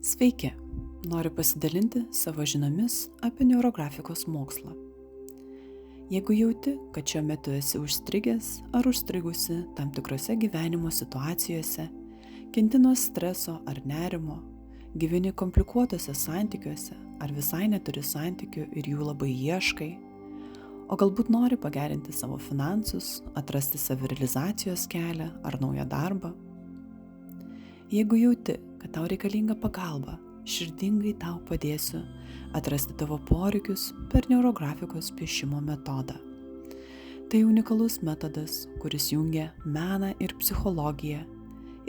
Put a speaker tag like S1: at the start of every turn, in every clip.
S1: Sveiki! Noriu pasidalinti savo žiniomis apie neurografikos mokslą. Jeigu jauti, kad šiuo metu esi užstrigęs ar užstrigusi tam tikrose gyvenimo situacijose, kenti nuo streso ar nerimo, gyveni komplikuotose santykiuose ar visai neturi santykių ir jų labai ieškai, o galbūt nori pagerinti savo finansus, atrasti savirealizacijos kelią ar naują darbą. Jeigu jauti, kad tau reikalinga pagalba, širdingai tau padėsiu atrasti tavo poreikius per neurografikos piešimo metodą. Tai unikalus metodas, kuris jungia meną ir psichologiją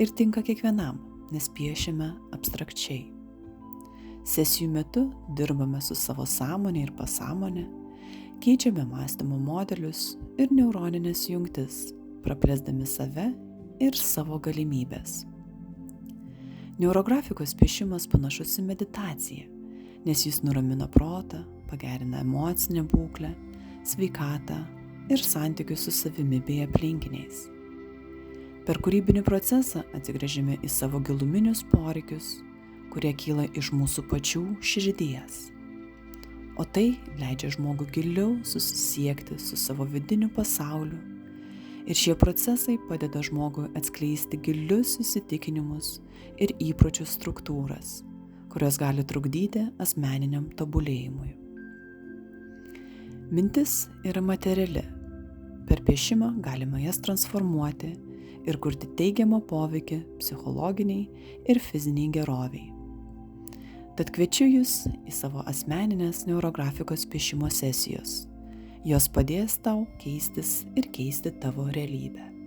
S1: ir tinka kiekvienam, nes piešiame abstrakčiai. Sesijų metu dirbame su savo sąmonė ir pasąmonė, keičiame mąstymo modelius ir neuroninės jungtis, praplėsdami save ir savo galimybės. Neurografikos piešimas panašus į meditaciją, nes jis nuramina protą, pagerina emocinę būklę, sveikatą ir santykius su savimi bei aplinkiniais. Per kūrybinį procesą atsigręžime į savo giluminius poreikius, kurie kyla iš mūsų pačių širdies. O tai leidžia žmogui giliau susisiekti su savo vidiniu pasauliu ir šie procesai padeda žmogui atskleisti gilius įsitikinimus ir įpročių struktūras, kurios gali trukdyti asmeniniam tobulėjimui. Mintis yra materiali. Per piešimą galima jas transformuoti ir kurti teigiamą poveikį psichologiniai ir fiziniai geroviai. Tad kviečiu Jus į savo asmeninės neurografikos piešimo sesijos. Jos padės tau keistis ir keisti tavo realybę.